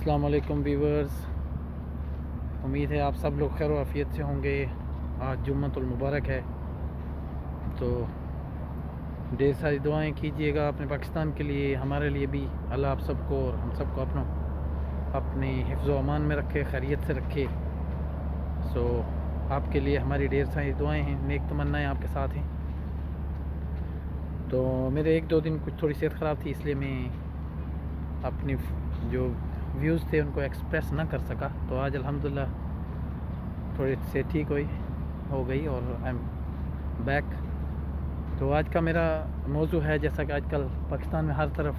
السلام علیکم ویورز، امید ہے آپ سب لوگ خیر و عافیت سے ہوں گے۔ آج جمعۃ المبارک ہے، تو ڈھیر ساری دعائیں کیجیے گا اپنے پاکستان کے لیے، ہمارے لیے بھی۔ اللہ آپ سب کو اور ہم سب کو اپنے حفظ و امان میں رکھے، خیریت سے رکھے۔ آپ کے لیے ہماری ڈھیر ساری دعائیں ہیں، نیک تمنائیں آپ کے ساتھ ہیں۔ تو میرے ایک دو دن کچھ تھوڑی صحت خراب تھی، اس لیے میں اپنی جو ویوز تھے ان کو ایکسپریس نہ کر سکا۔ تو آج الحمدللہ تھوڑی سے ٹھیک ہو گئی اور آئی ایم بیک۔ تو آج کا میرا موضوع ہے، جیسا کہ آج کل پاکستان میں ہر طرف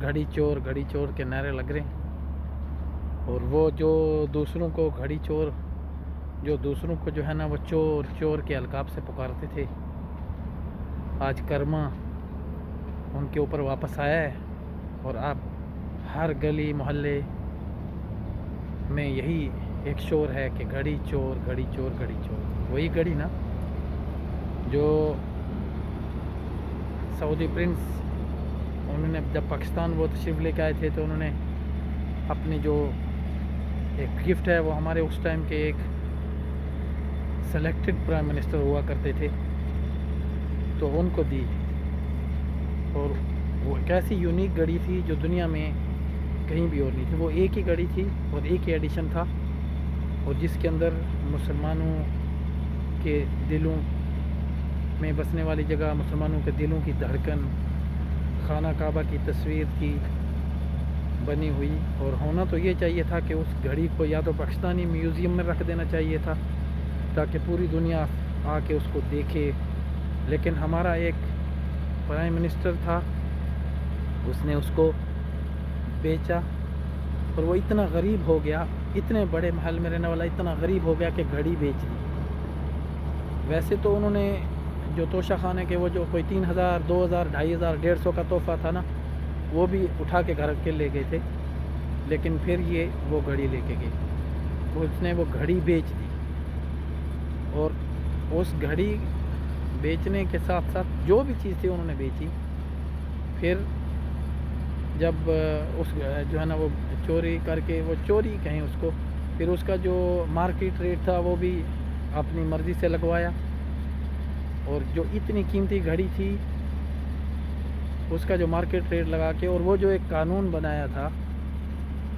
گھڑی چور کے نعرے لگ رہے ہیں، اور وہ جو دوسروں کو گھڑی چور، جو دوسروں کو جو ہے نا وہ چور کے القاب سے پکارتے تھے، آج کرما ان کے اوپر واپس آیا ہے، اور اب ہر گلی محلے میں یہی ایک شور ہے کہ گھڑی چور۔ وہی گھڑی نا جو سعودی پرنس، انہوں نے جب پاکستان وہ تشریف لے کے آئے تھے تو انہوں نے اپنی جو ایک گفٹ ہے وہ ہمارے اس ٹائم کے ایک سلیکٹڈ پرائم منسٹر ہوا کرتے تھے، تو ان کو دی۔ اور وہ ایک ایسی یونیک گھڑی تھی جو دنیا میں کہیں بھی اور نہیں تھی۔ وہ ایک ہی گھڑی تھی اور ایک ہی ایڈیشن تھا، اور جس کے اندر مسلمانوں کے دلوں میں بسنے والی جگہ، مسلمانوں کے دلوں کی دھڑکن، خانہ کعبہ کی تصویر کی بنی ہوئی۔ اور ہونا تو یہ چاہیے تھا کہ اس گھڑی کو یا تو پاکستانی میوزیم میں رکھ دینا چاہیے تھا تاکہ پوری دنیا آ کے اس کو دیکھے، لیکن ہمارا ایک پرائم منسٹر تھا، اس نے اس کو بیچا، اور وہ اتنا غریب ہو گیا، اتنے بڑے محل میں رہنے والا اتنا غریب ہو گیا کہ گھڑی بیچ دی۔ ویسے تو انہوں نے جو توشہ خانے کے وہ جو کوئی 3000 2000 2500 150 کا تحفہ تھا نا، وہ بھی اٹھا کے گھر کے لے گئے تھے، لیکن پھر یہ وہ گھڑی لے کے گئے، اس نے وہ گھڑی بیچ دی۔ اور اس گھڑی بیچنے کے ساتھ ساتھ جو بھی چیز تھی انہوں نے بیچی۔ پھر جب اس جو ہے نا وہ چوری کر کے، وہ چوری کہیں اس کو، پھر اس کا جو مارکیٹ ریٹ تھا وہ بھی اپنی مرضی سے لگوایا، اور جو اتنی قیمتی گھڑی تھی اس کا جو مارکیٹ ریٹ لگا کے، اور وہ جو ایک قانون بنایا تھا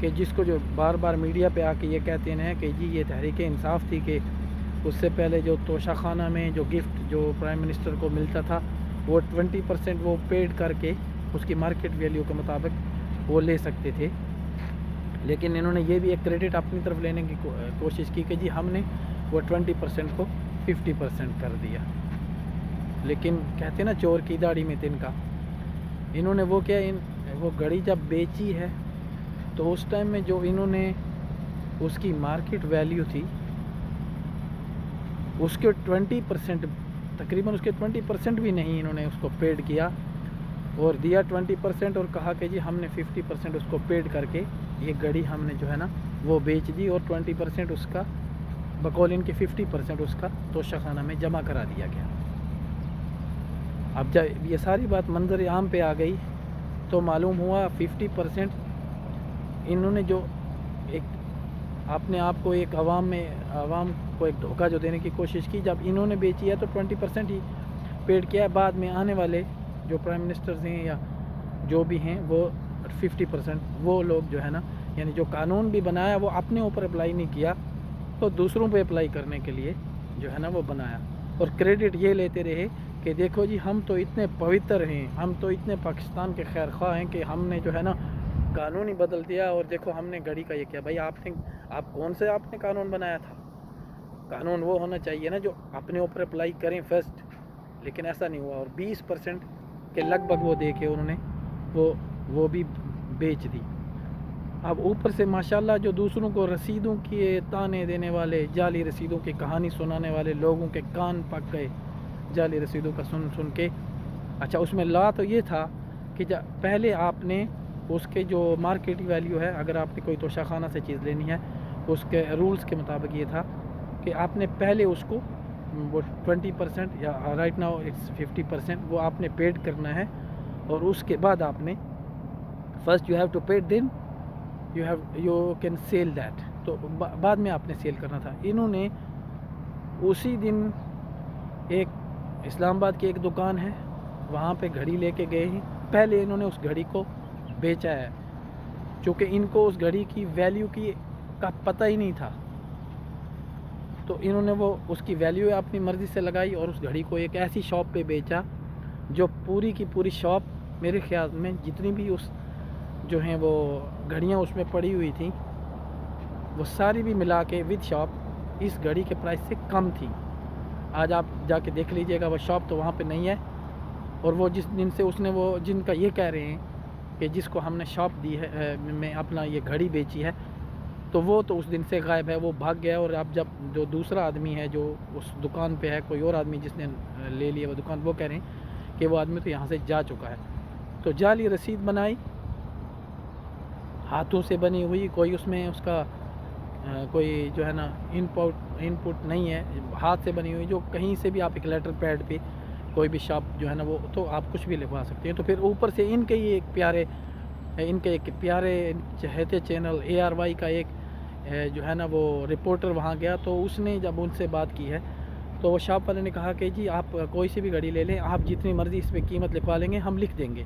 کہ جس کو جو بار بار میڈیا پہ آ کے یہ کہتے ہیں کہ جی یہ تحریک انصاف تھی، کہ اس سے پہلے جو توشہ خانہ میں جو گفٹ جو پرائم منسٹر کو ملتا تھا وہ 20% وہ پیڈ کر کے اس کی مارکیٹ ویلیو کے مطابق وہ لے سکتے تھے، لیکن انہوں نے یہ بھی ایک کریڈٹ اپنی طرف لینے کی کوشش کی کہ جی ہم نے وہ 20% کو 50% کر دیا۔ لیکن کہتے نا چور کی داڑھی میں تنکا، انہوں نے وہ کیا، وہ گھڑی جب بیچی ہے تو اس ٹائم میں جو انہوں نے اس کی مارکیٹ ویلیو تھی اس کے 20%، تقریباً اس کے 20% بھی نہیں انہوں نے اس کو پیڈ کیا، اور دیا 20%، اور کہا کہ جی ہم نے 50% اس کو پیڈ کر کے یہ گھڑی ہم نے جو ہے نا وہ بیچ دی، اور 20% اس کا بقول ان کے 50% اس کا توشہ خانہ میں جمع کرا دیا گیا۔ اب جب یہ ساری بات منظر عام پہ آ گئی تو معلوم ہوا 50% انہوں نے جو ایک اپنے آپ کو ایک عوام کو ایک دھوکہ جو دینے کی کوشش کی، جب انہوں نے بیچی ہے تو 20% ہی پیڈ کیا ہے، بعد میں آنے والے جو پرائم منسٹرز ہیں یا جو بھی ہیں وہ 50%، وہ لوگ جو ہے نا، یعنی جو قانون بھی بنایا وہ اپنے اوپر اپلائی نہیں کیا، تو دوسروں پہ اپلائی کرنے کے لیے جو ہے نا وہ بنایا، اور کریڈٹ یہ لیتے رہے کہ دیکھو جی ہم تو اتنے پوتر ہیں، ہم تو اتنے پاکستان کے خیر خواہ ہیں کہ ہم نے جو ہے نا قانون ہی بدل دیا، اور دیکھو ہم نے گھڑی کا یہ کیا۔ بھائی آپ کون سے آپ نے قانون بنایا تھا؟ قانون وہ ہونا چاہیے نا جو اپنے اوپر اپلائی کریں فرسٹ، لیکن ایسا نہیں ہوا، اور 20% کے لگ بھگ وہ دے کے انہوں نے وہ بھی بیچ دی۔ اب اوپر سے ماشاءاللہ جو دوسروں کو رسیدوں کے تانے دینے والے، جعلی رسیدوں کی کہانی سنانے والے لوگوں کے کان پک گئے جعلی رسیدوں کا سن کے۔ اچھا، اس میں لا تو یہ تھا کہ پہلے آپ نے اس کے جو مارکیٹ ویلیو ہے، اگر آپ نے کوئی توشہ خانہ سے چیز لینی ہے، اس کے رولز کے مطابق یہ تھا کہ آپ نے پہلے اس کو وہ 20% یا رائٹ ناؤ اٹس 50% وہ آپ نے پیڈ کرنا ہے، اور اس کے بعد آپ نے first you have to paid then you can sell that. تو بعد میں آپ نے سیل کرنا تھا. انہوں نے اسی دن ایک اسلام آباد کی ایک دکان ہے وہاں پہ گھڑی لے کے گئے ہیں. پہلے انہوں نے اس گھڑی کو بیچا ہے چونکہ ان کو اس گھڑی کی ویلیو کا پتہ ہی نہیں تھا. تو انہوں نے وہ اس کی ویلیو اپنی مرضی سے لگائی اور اس گھڑی کو ایک ایسی شاپ پہ بیچا جو پوری کی پوری شاپ میرے خیال میں جتنی بھی اس جو ہیں وہ گھڑیاں اس میں پڑی ہوئی تھیں وہ ساری بھی ملا کے ود شاپ اس گھڑی کے پرائس سے کم تھی. آج آپ جا کے دیکھ لیجئے گا وہ شاپ تو وہاں پہ نہیں ہے. اور وہ جن سے اس نے وہ جن کا یہ کہہ رہے ہیں کہ جس کو ہم نے شاپ دی ہے میں اپنا یہ گھڑی بیچی ہے تو وہ تو اس دن سے غائب ہے, وہ بھاگ گیا. اور اب جب جو دوسرا آدمی ہے جو اس دکان پہ ہے, کوئی اور آدمی جس نے لے لیا وہ دکان, وہ کہہ رہے ہیں کہ وہ آدمی تو یہاں سے جا چکا ہے. تو جعلی رسید بنائی ہاتھوں سے بنی ہوئی, کوئی اس میں اس کا کوئی جو ہے نا ان پٹ نہیں ہے, ہاتھ سے بنی ہوئی جو کہیں سے بھی آپ ایک لیٹر پیڈ پہ کوئی بھی شاپ جو ہے نا وہ تو آپ کچھ بھی لکھوا سکتے ہیں. تو پھر اوپر سے ان کے ایک پیارے چہتے چینل ARY کا ایک جو ہے نا وہ رپورٹر وہاں گیا. تو اس نے جب ان سے بات کی ہے تو وہ شاپ والے نے کہا کہ جی آپ کوئی سی بھی گھڑی لے لیں, آپ جتنی مرضی اس پہ قیمت لکھوا لیں گے ہم لکھ دیں گے.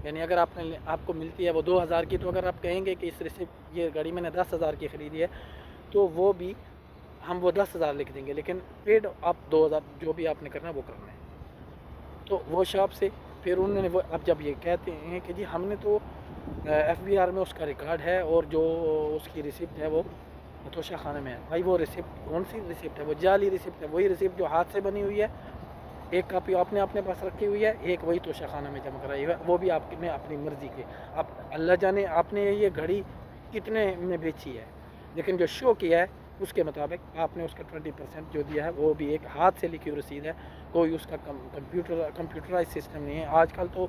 یعنی اگر آپ کو ملتی ہے وہ 2000 کی, تو اگر آپ کہیں گے کہ اس ریسیپٹ یہ گھڑی میں نے 10,000 کی خریدی ہے تو وہ بھی ہم وہ 10,000 لکھ دیں گے, لیکن پیڈ آپ 2000 جو بھی آپ نے کرنا ہے وہ کرنا ہے. تو وہ شاپ سے پھر انہوں نے وہ اب جب یہ کہتے ہیں کہ جی ہم نے تو FBR میں اس کا ریکارڈ ہے اور جو اس کی ریسیپٹ ہے وہ توشہ خانے میں ہے. بھائی وہ ریسیپٹ کون سی ریسیپٹ ہے؟ وہ جعلی ریسیپٹ ہے. وہی ریسیپٹ جو ہاتھ سے بنی ہوئی ہے, ایک کاپی آپ نے اپنے پاس رکھی ہوئی ہے, ایک وہی توشہ خانہ میں جمع کرائی ہوئی ہے, وہ بھی آپ نے اپنی مرضی کے. اب اللہ جانے آپ نے یہ گھڑی کتنے میں بیچی ہے, لیکن جو شو کیا ہے اس کے مطابق آپ نے اس کا 20% جو دیا ہے وہ بھی ایک ہاتھ سے لکھی ہوئی رسید ہے. کوئی اس کا کمپیوٹرائز سسٹم نہیں ہے. آج کل تو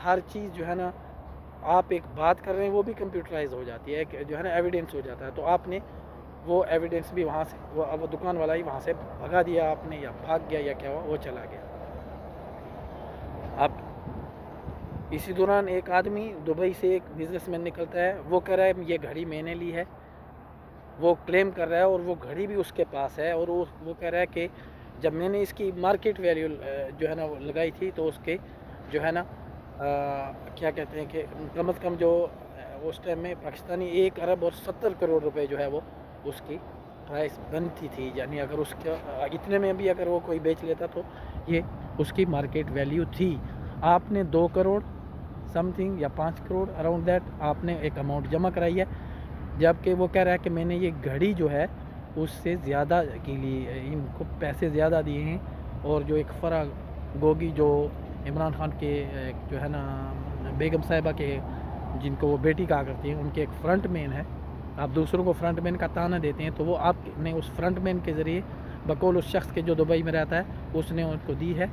ہر چیز جو ہے نا آپ ایک بات کر رہے ہیں وہ بھی کمپیوٹرائز ہو جاتی ہے, جو ہے نا ایویڈنس ہو جاتا ہے. تو آپ نے وہ ایویڈنس بھی وہاں سے وہ دکان والا ہی وہاں سے بھگا دیا آپ نے, یا بھاگ گیا یا کیا ہوا, وہ چلا گیا. اب اسی دوران ایک آدمی دبئی سے ایک بزنس مین نکلتا ہے, وہ کہہ رہا ہے یہ گھڑی میں نے لی ہے, وہ کلیم کر رہا ہے, اور وہ گھڑی بھی اس کے پاس ہے. اور وہ کہہ رہا ہے کہ جب میں نے اس کی مارکیٹ ویلیو جو ہے نا وہ لگائی تھی تو اس کے جو ہے نا کیا کہتے ہیں کہ کم از کم جو اس ٹائم میں پاکستانی 1 ارب اور 70 کروڑ روپے جو ہے وہ اس کی پرائس بنتی تھی. یعنی اگر اس کا اتنے میں بھی اگر وہ کوئی بیچ لیتا تو یہ اس کی مارکیٹ ویلیو تھی. آپ نے 2 کروڑ سم تھنگ یا 5 کروڑ اراؤنڈ دیٹ آپ نے ایک اماؤنٹ جمع کرائی ہے, جبکہ وہ کہہ رہا ہے کہ میں نے یہ گھڑی جو ہے اس سے زیادہ کے لیے ان کو پیسے زیادہ دیے ہیں. اور جو ایک فرا گوگی جو عمران خان کے جو ہے نا بیگم صاحبہ کے جن کو وہ بیٹی کہا کرتی ہیں, ان کے ایک فرنٹ مین ہے. آپ دوسروں کو فرنٹ مین کا تانا دیتے ہیں, تو وہ آپ نے اس فرنٹ مین کے ذریعے بقول اس شخص کے جو دبئی میں رہتا ہے اس نے ان کو دی ہے.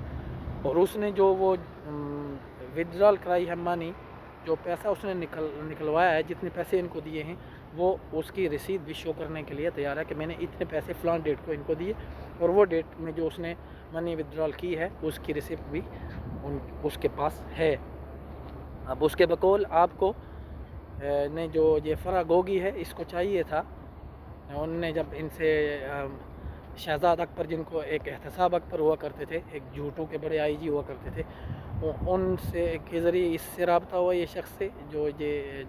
اور اس نے جو وہ ودرال کرائی ہے مانی, جو پیسہ اس نے نکلوایا ہے, جتنے پیسے ان کو دیے ہیں وہ اس کی رسید بھی شو کرنے کے لیے تیار ہے کہ میں نے اتنے پیسے فلان ڈیٹ کو ان کو دیے, اور وہ ڈیٹ میں جو اس نے منی ودرال کی ہے اس کی ریسیپٹ بھی اس کے پاس ہے. اب اس کے بقول آپ کو نے جو یہ فرا گوگی ہے اس کو چاہیے تھا, انہوں نے جب ان سے شہزاد اکبر جن کو ایک احتساب اکبر ہوا کرتے تھے, ایک جھوٹوں کے بڑے IG ہوا کرتے تھے, ان سے کے ذریعے اس سے رابطہ ہوا یہ شخص سے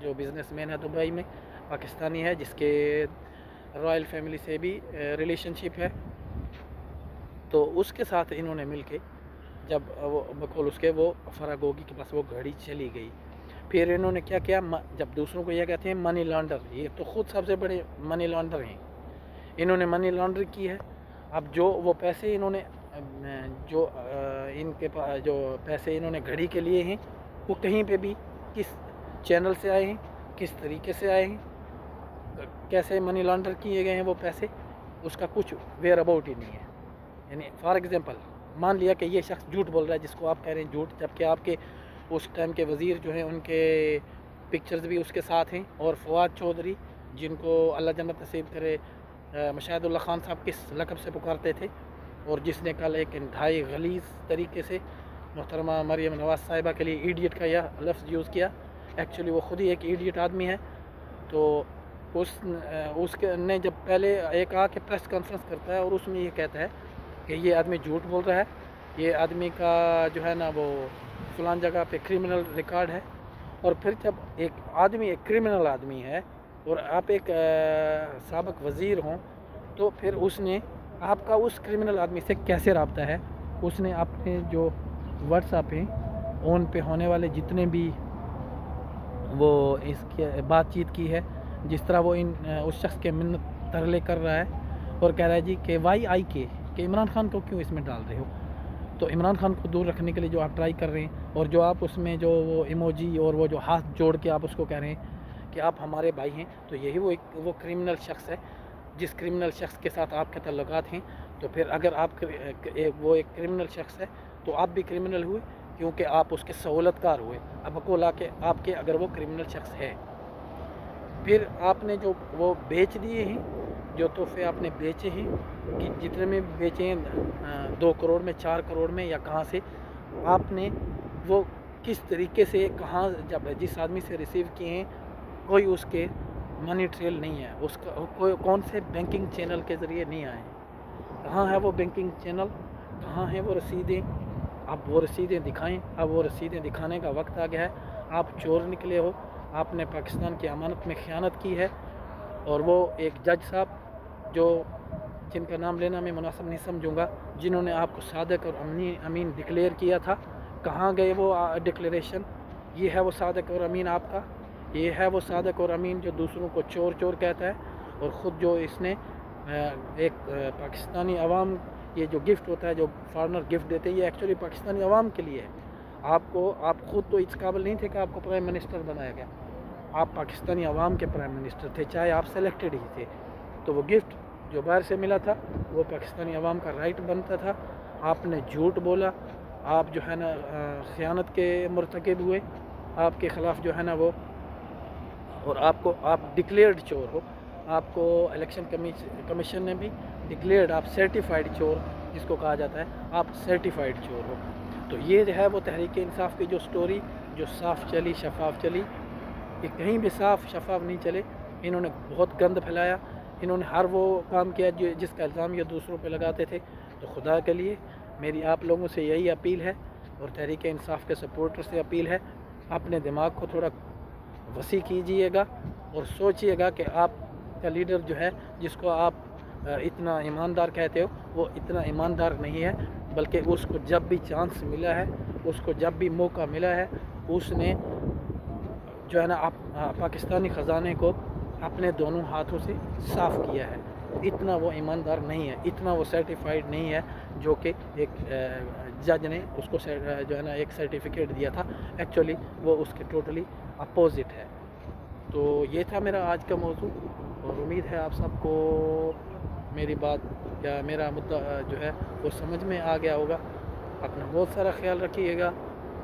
جو بزنس مین ہے دبئی میں, پاکستانی ہے, جس کے رائل فیملی سے بھی ریلیشن شپ ہے. تو اس کے ساتھ انہوں نے مل کے جب وہ بقول اس کے وہ فرا گوگی کے پاس وہ گھڑی چلی گئی. پھر انہوں نے کیا کیا, جب دوسروں کو یہ کہتے ہیں منی لانڈر, یہ تو خود سب سے بڑے منی لانڈر ہیں, انہوں نے منی لانڈر کی ہے. اب جو وہ پیسے انہوں نے جو ان کے پاس جو پیسے انہوں نے گھڑی کے لیے ہیں وہ کہیں پہ بھی کس چینل سے آئے ہیں, کس طریقے سے آئے ہیں, کیسے منی لانڈر کیے گئے ہیں وہ پیسے, اس کا کچھ ویئر اباؤٹ ہی نہیں ہے. یعنی فار ایگزامپل مان لیا کہ یہ شخص جھوٹ بول رہا ہے, جس کو آپ کہہ رہے ہیں جھوٹ, جبکہ آپ کے اس ٹائم کے وزیر جو ہیں ان کے پکچرز بھی اس کے ساتھ ہیں, اور فواد چودھری جن کو اللہ جنت نصیب کرے مشاہد اللہ خان صاحب کس لقب سے پکارتے تھے, اور جس نے کل ایک انتہائی غلیظ طریقے سے محترمہ مریم نواز صاحبہ کے لیے ایڈیٹ کا یہ لفظ یوز کیا. ایکچولی وہ خود ہی ایک ایڈیٹ آدمی ہے, تو اس کے نے جب پہلے ایک آ کے پریس کانفرنس کرتا ہے اور اس میں یہ کہتا ہے کہ یہ آدمی جھوٹ بول رہا ہے، یہ آدمی کا جو ہے نا وہ فلان جگہ پہ کرمنل ریکارڈ ہے. اور پھر جب ایک آدمی ایک کرمنل آدمی ہے اور آپ ایک سابق وزیر ہوں، تو پھر اس نے آپ کا اس کرمنل آدمی سے کیسے رابطہ ہے؟ اس نے اپنے جو واٹس ایپ پہ اون پہ ہونے والے جتنے بھی وہ اس کی بات چیت کی ہے، جس طرح وہ اس شخص کے منت ترلے کر رہا ہے اور کہہ رہا ہے جی کہ وائی آئی کے کہ عمران خان کو کیوں اس میں ڈال رہے ہو. تو عمران خان کو دور رکھنے کے لیے جو آپ ٹرائی کر رہے ہیں، اور جو آپ اس میں جو وہ ایموجی اور وہ جو ہاتھ جوڑ کے آپ اس کو کہہ رہے ہیں کہ آپ ہمارے بھائی ہیں، تو یہی وہ کرمنل شخص ہے جس کرمنل شخص کے ساتھ آپ کے تعلقات ہیں. تو پھر اگر آپ وہ ایک کرمنل شخص ہے تو آپ بھی کرمنل ہوئے، کیونکہ آپ اس کے سہولت کار ہوئے. اب کو لا کے آپ کے اگر وہ کرمنل شخص ہے، پھر آپ نے جو وہ بیچ دیے ہیں، جو تحفے آپ نے بیچے ہیں، کہ جتنے میں بیچے ہیں 2 کروڑ میں 4 کروڑ میں یا کہاں سے آپ نے وہ کس طریقے سے کہاں جب جس آدمی سے ریسیو کیے ہیں، کوئی اس کے منی ٹریل نہیں ہے، اس کا کون سے بینکنگ چینل کے ذریعے نہیں آئے ہیں، کہاں ہے وہ بینکنگ چینل، کہاں ہیں وہ رسیدیں. اب وہ رسیدیں دکھائیں. اب وہ رسیدیں دکھانے کا وقت آ گیا ہے. آپ چور نکلے ہو، آپ نے پاکستان کی امانت میں خیانت کی ہے. اور وہ ایک جج صاحب جو جن کا نام لینا میں مناسب نہیں سمجھوں گا، جنہوں نے آپ کو صادق اور امین ڈکلیئر کیا تھا، کہاں گئے وہ ڈکلیریشن؟ یہ ہے وہ صادق اور امین آپ کا، یہ ہے وہ صادق اور امین جو دوسروں کو چور چور کہتا ہے، اور خود جو اس نے ایک پاکستانی عوام، یہ جو گفٹ ہوتا ہے جو فارنر گفٹ دیتے ہیں، یہ ایکچولی پاکستانی عوام کے لیے ہے. آپ خود تو اس قابل نہیں تھے کہ آپ کو پرائم منسٹر بنایا گیا. آپ پاکستانی عوام کے پرائم منسٹر تھے، چاہے آپ سلیکٹڈ ہی تھے. تو وہ گفٹ جو باہر سے ملا تھا وہ پاکستانی عوام کا رائٹ بنتا تھا. آپ نے جھوٹ بولا، آپ جو ہے نا خیانت کے مرتکب ہوئے، آپ کے خلاف جو ہے نا وہ، اور آپ ڈکلیئرڈ چور ہو. آپ کو الیکشن کمیشن نے بھی ڈکلیئرڈ، آپ سرٹیفائیڈ چور جس کو کہا جاتا ہے، آپ سرٹیفائیڈ چور ہو. تو یہ جو ہے وہ تحریک انصاف کی جو سٹوری جو صاف چلی، شفاف چلی، کہ کہیں بھی صاف شفاف نہیں چلے. انہوں نے بہت گند پھیلایا، انہوں نے ہر وہ کام کیا جس کا الزام یہ دوسروں پہ لگاتے تھے. تو خدا کے لیے میری آپ لوگوں سے یہی اپیل ہے، اور تحریک انصاف کے سپورٹر سے اپیل ہے، اپنے دماغ کو تھوڑا وسیع کیجئے گا اور سوچئے گا کہ آپ کا لیڈر جو ہے، جس کو آپ اتنا ایماندار کہتے ہو، وہ اتنا ایماندار نہیں ہے، بلکہ اس کو جب بھی چانس ملا ہے، اس کو جب بھی موقع ملا ہے، اس نے جو ہے نا پاکستانی خزانے کو اپنے دونوں ہاتھوں سے صاف کیا ہے. اتنا وہ ایماندار نہیں ہے، اتنا وہ سرٹیفائیڈ نہیں ہے جو کہ ایک جج نے اس کو جو ہے نا ایک سرٹیفکیٹ دیا تھا. ایکچولی وہ اس کے ٹوٹلی اپوزٹ ہے. تو یہ تھا میرا آج کا موضوع، اور امید ہے آپ سب کو میری بات یا میرا مدعا جو ہے وہ سمجھ میں آ گیا ہوگا. اپنا بہت سارا خیال رکھیے گا.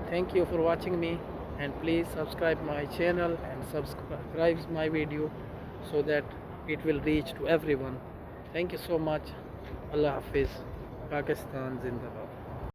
Thank you for watching me, and please subscribe my channel and subscribe my video so that it will reach to everyone. Thank you so much. Allah Hafiz. Pakistan Zindabad.